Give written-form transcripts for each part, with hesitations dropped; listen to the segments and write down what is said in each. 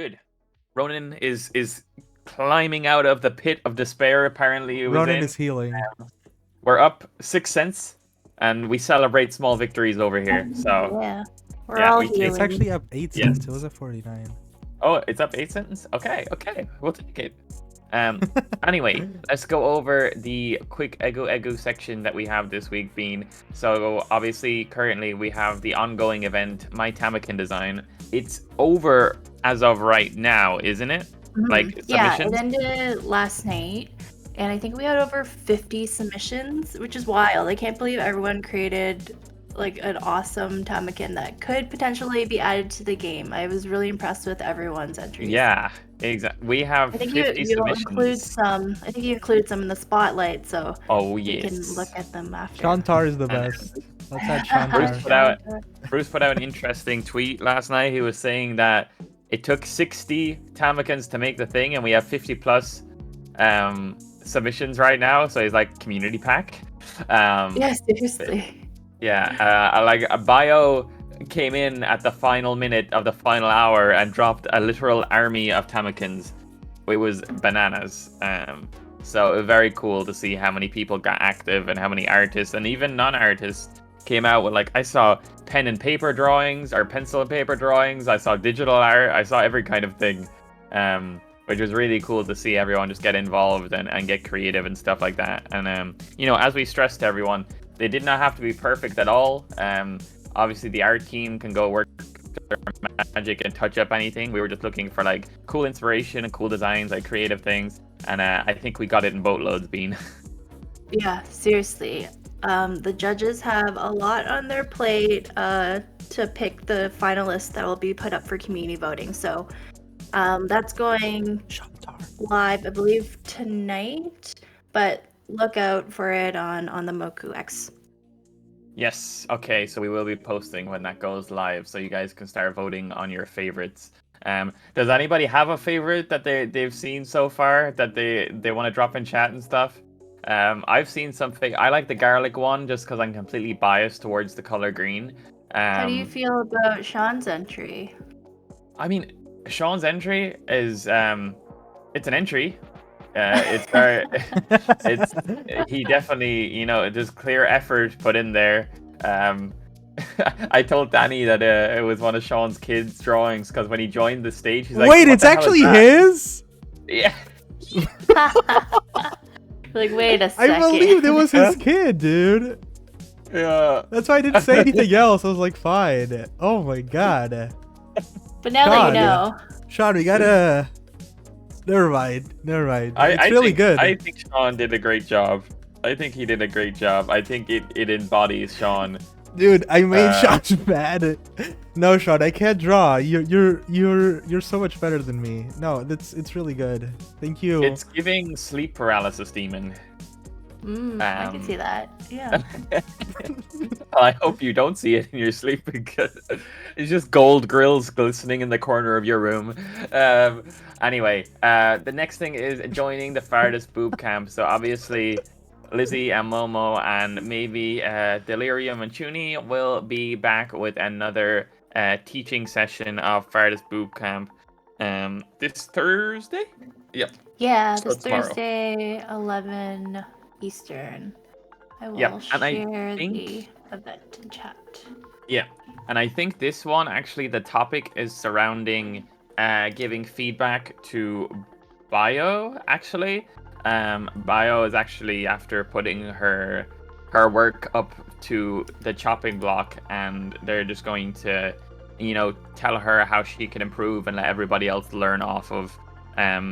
Good. Ronan is climbing out of the pit of despair. Apparently, it was Ronan in. is healing. We're up 6 cents, and we celebrate small victories over here. So Yeah. We're yeah, all we take- healing. It's actually up 8 Yes. cents. It was at 49. oh, it's up 8 cents. Okay, we'll take it. Anyway, let's go over the quick Eggu Eggu section that we have this week. Being so obviously currently we have the ongoing event, My Tamakin Design. It's over as of right now, isn't it? Like Yeah, submissions. it ended last night, and I think we had over 50 submissions, which is wild. I can't believe everyone created like an awesome Tamakin that could potentially be added to the game. I was really impressed with everyone's entries. Yeah, exactly. We have I think 50 you submissions. include some. I think you include some in the spotlight, so Oh you yes. can look at them after. Shantar is the best. Let's add Bruce Shantar. Bruce put out an interesting tweet last night. He was saying that it took 60 Tamakins to make the thing, and we have 50 plus submissions right now. So he's like community pack. Yeah, seriously. Yeah, like a bio came in at the final minute of the final hour and dropped a literal army of Tamakins. It was bananas. So very cool to see how many people got active and how many artists and even non-artists came out with, like, I saw pen and paper drawings or pencil and paper drawings. I saw digital art. I saw every kind of thing, which was really cool to see everyone just get involved and get creative and stuff like that. And you know, as we stressed to everyone, they did not have to be perfect at all. Obviously, the art team can go work their magic and touch up anything. We were just looking for like cool inspiration and cool designs, like creative things. And I think we got it in boatloads, Bean. Yeah, seriously. The judges have a lot on their plate to pick the finalists that will be put up for community voting. So that's going live, I believe, tonight. But look out for it on the Moku X. Yes. Okay. So we will be posting when that goes live, so you guys can start voting on your favorites. Does anybody have a favorite that they've seen so far that they want to drop in chat and stuff? I've seen something. I like the garlic one just because I'm completely biased towards the color green. How do you feel about Sean's entry? I mean, Sean's entry is it's an entry. It's very, it's he definitely, you know, there's clear effort put in there. I told Danny that it was one of Sean's kids' drawings because when he joined the stage, he's like, wait, "What it's the hell is actually that?" his? Yeah. Like, wait a second. I believed it was his kid, dude. Yeah. That's why I didn't say anything else. I was like, fine. Oh my god. But now that you God. know. Sean, we gotta... Never mind. It's I really think, good. I think Sean did a great job. I think he did a great job. I think it embodies Sean. Dude, I made Sean mad. No, Sean, I can't draw. You're so much better than me. No, it's really good. Thank you. It's giving sleep paralysis demon. I can see that. Yeah. I hope you don't see it in your sleep because it's just gold grills glistening in the corner of your room. Anyway, the next thing is joining the farthest boob camp. So obviously, Lizzie and Momo and maybe Delirium and Chuni will be back with another teaching session of farthest boob camp this Thursday. Yep. Yeah, So this tomorrow. Thursday, 11 Eastern. I will Yep, and I share think- the event in chat. Yeah, and I think this one actually the topic is surrounding giving feedback to Bio. Actually, Bio is actually after putting her work up to the chopping block, and they're just going to, you know, tell her how she can improve and let everybody else learn off of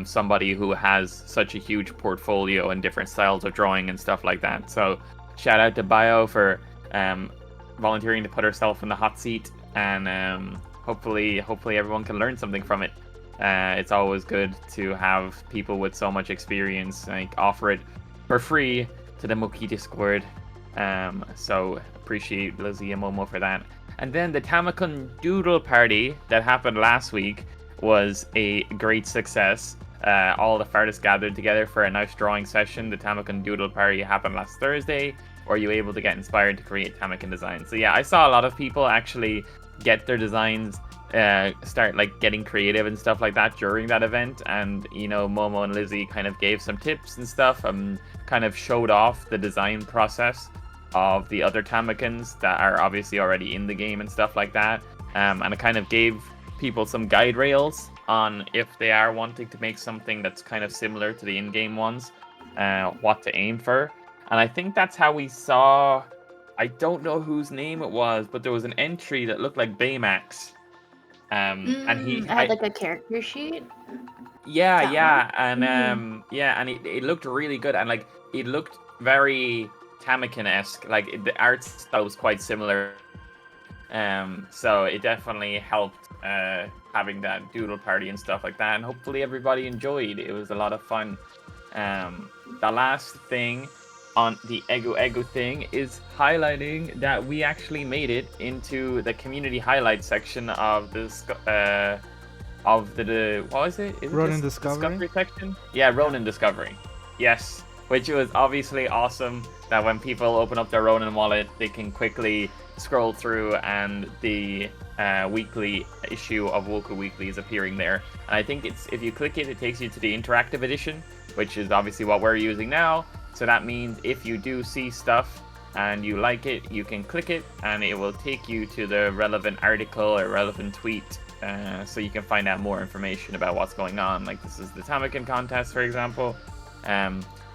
somebody who has such a huge portfolio and different styles of drawing and stuff like that. So shout out to Bio for volunteering to put herself in the hot seat, and hopefully everyone can learn something from it. It's always good to have people with so much experience like offer it for free to the Moki Discord. So appreciate Lizzie and Momo for that. And then the Tamakun Doodle Party that happened last week was a great success. All the farthest gathered together for a nice drawing session. The Tamakun Doodle Party happened last Thursday, where you were able to get inspired to create Tamakin designs. So yeah, I saw a lot of people actually get their designs start like getting creative and stuff like that during that event. And Momo and Lizzie kind of gave some tips and stuff, and kind of showed off the design process of the other Tamikins that are obviously already in the game and stuff like that. And it kind of gave people some guide rails on if they are wanting to make something that's kind of similar to the in-game ones, what to aim for. And I think that's how we saw, I don't know whose name it was, but there was an entry that looked like Baymax. And he I had like a character sheet. Yeah, That yeah, and and it looked really good, and like it looked very Tamakin-esque. Like the art style was quite similar. So it definitely helped having that doodle party and stuff like that, and hopefully everybody enjoyed. It was a lot of fun. The last thing on the Eggu Eggu thing is highlighting that we actually made it into the community highlights section of this of the what was it? Is Ronin it Discovery section? Yeah, Ronin Discovery. Yes, which was obviously awesome. That when people open up their Ronin wallet, they can quickly scroll through, and the weekly issue of Woku Weekly is appearing there. And I think if you click it, it takes you to the interactive edition, which is obviously what we're using now. So that means if you do see stuff and you like it, you can click it, and it will take you to the relevant article or relevant tweet. So you can find out more information about what's going on. Like this is the Tamakin contest, for example.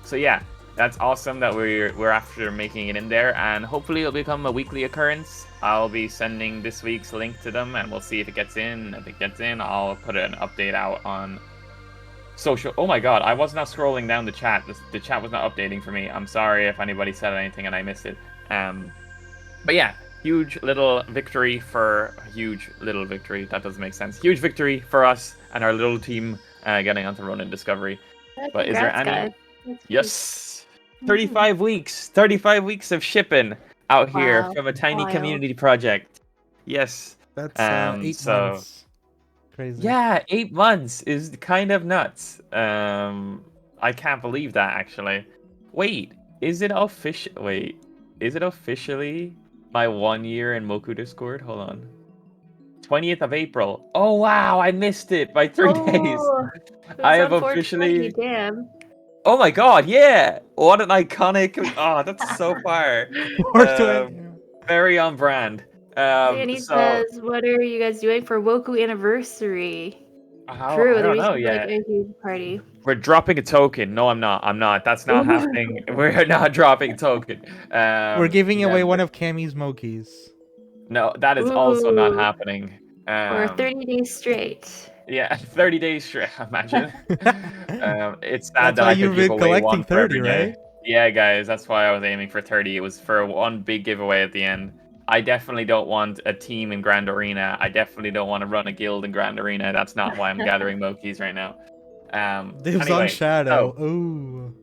So yeah, that's awesome that we're after making it in there, and hopefully it'll become a weekly occurrence. I'll be sending this week's link to them, and we'll see if it gets in. If it gets in, I'll put an update out on social. Oh my god, I was not scrolling down the chat. The chat was not updating for me. I'm sorry if anybody said anything and I missed it. But yeah, huge little victory. That doesn't make sense. Huge victory for us and our little team getting onto Ronin Discovery. But is there any? Yes, 35 weeks. 35 weeks of shipping out here from a tiny community project. Yes. That's 8 months. Crazy. Yeah, 8 months is kind of nuts. I can't believe that, actually. Wait, is it officially my 1 year in Moku Discord? Hold on. 20th of April. Oh wow, I missed it by 3 days. I have officially. Damn. Oh my god, yeah! What an iconic. Oh, that's so far. Very on brand. Danny says, "What are you guys doing for Woku anniversary?" True, I don't know yet. Like a huge party. We're dropping a token. No, I'm not. That's not happening. We're not dropping a token. We're giving away one of Cammy's Mokis. No, that is also not happening. For 30 days straight. Yeah, 30 days straight. Imagine. It's sad that's why you've been collecting 30, right? Yeah, guys, that's why I was aiming for 30. It was for one big giveaway at the end. I definitely don't want a team in Grand Arena. I definitely don't want to run a guild in Grand Arena. That's not why I'm gathering Mokis right now. Dibs on Shadow. Ooh.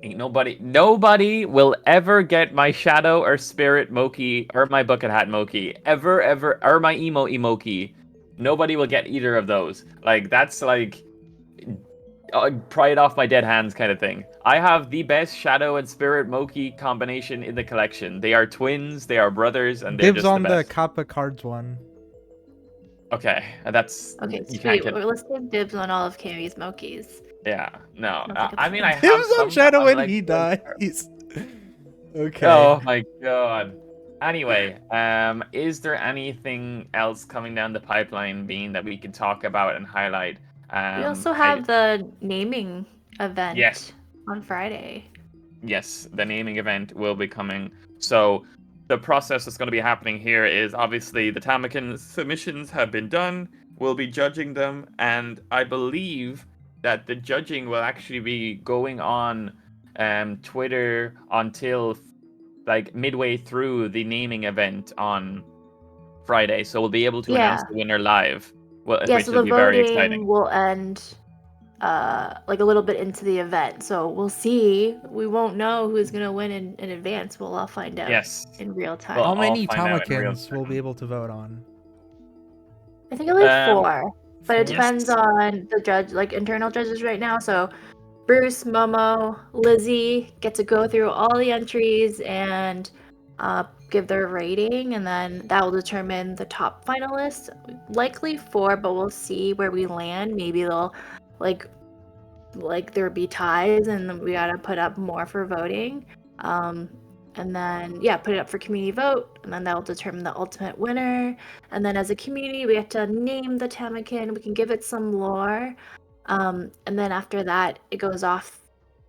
Ain't nobody will ever get my Shadow or Spirit Moki or my Bucket Hat Moki. Ever, or my Emo Emoki. Nobody will get either of those. Like, that's like pry it off my dead hands kind of thing. I have the best Shadow and Spirit Moki combination in the collection. They are twins, they are brothers, and they're Dibs just on the best. Kappa cards one. Okay, that's okay. Sweet. Let's give dibs on all of Cammy's Mokis. Yeah, no. I mean, I have dibs on Shadow when like, he dies. Okay. Oh my god. Anyway, is there anything else coming down the pipeline, Bean, that we can talk about and highlight? We also have the naming event. Yes. On Friday. Yes, the naming event will be coming. So the process that's going to be happening here is obviously the Tamakin submissions have been done. We'll be judging them, and I believe that the judging will actually be going on Twitter until like midway through the naming event on Friday. So we'll be able to announce the winner live. Well, which so will the be very exciting. voting will end like a little bit into the event. So we'll see. We won't know who's going to win in advance. We'll all find out in real time. How many Tamakins will be able to vote on? I think only 4. But it depends on the judge, like internal judges right now. So Bruce, Momo, Lizzie get to go through all the entries and give their rating, and then that will determine the top finalists. Likely 4, but we'll see where we land. Maybe they'll like there'll be ties, and we gotta put up more for voting. And then put it up for community vote, and then that will determine the ultimate winner. And then as a community, we have to name the Tamakin. We can give it some lore, and then after that, it goes off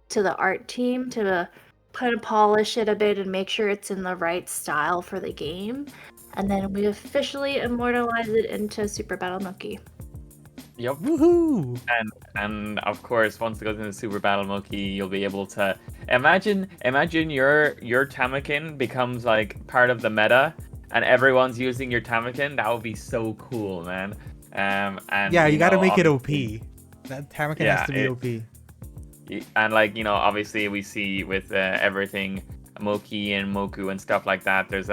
to the art team to kind of polish it a bit and make sure it's in the right style for the game. And then we officially immortalize it into Super Battle Monkey. Yep. Woohoo! And of course, once it goes into Super Battle Monkey, you'll be able to imagine your Tamakin becomes like part of the meta, and everyone's using your Tamakin. That would be so cool, man. And yeah, you gotta make it OP. obviously- That Tamakin has to be OP. And like obviously we see with everything Moki and Moku and stuff like that. There's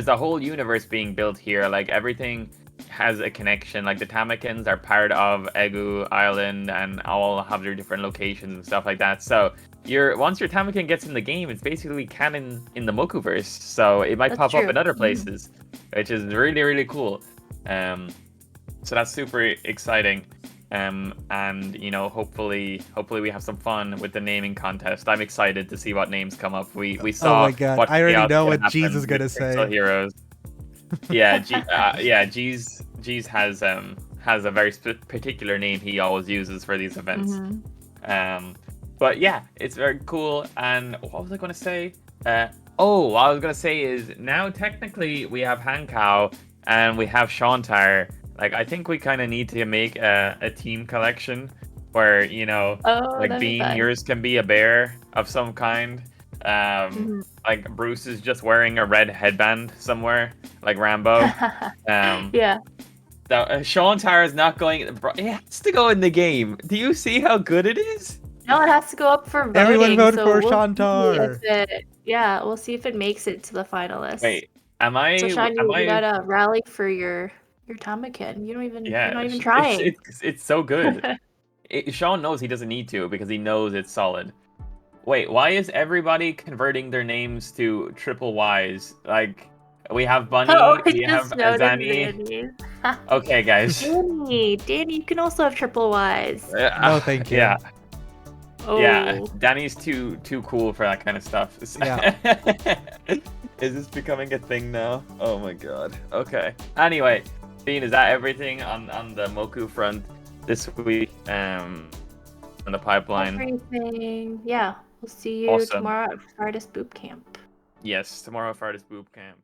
a whole universe being built here. Like everything has a connection. Like the Tamakins are part of Eggu Island and all have their different locations and stuff like that. So once your Tamakin gets in the game, it's basically canon in the Mokuverse. So it might That's pop up true. in other places, which is really, really cool. So that's super exciting. And hopefully we have some fun with the naming contest. I'm excited to see what names come up. We saw. Oh my god, what I already chaos know can what happen Jeez is with gonna Pixel say. Heroes. Yeah, Jeez has a very particular name he always uses for these events. But yeah, it's very cool. And what was I going to say? What I was going to say is now technically we have Hankow and we have Shantar. Like I think we kind of need to make a team collection where that'd be Bean, fun. yours can be a bear of some kind. Like Bruce is just wearing a red headband somewhere, like Rambo. Yeah. Shantar is not going. It has to go in the game. Do you see how good it is? No, it has to go up for voting. Everyone vote so for we'll Shantar. see if we'll see if it makes it to the finalists. Wait, am I? So Sean, am you I? gotta rally for your Tamakin. You're not even trying. It's so good. Sean knows he doesn't need to because he knows it's solid. Wait, why is everybody converting their names to triple Ys? Like, we have Bunny, we have Ðany. Okay, guys. Danny, you can also have triple Ys. No, thank you. Yeah, Oh. yeah. Danny's too cool for that kind of stuff. Yeah. Is this becoming a thing now? Oh my god. Okay. Anyway, Bean, is that everything on the Moku front this week? On the pipeline. Everything. Yeah. We'll see you Awesome. tomorrow at Artist Boot Camp. Yes, tomorrow for Artist Boot Camp.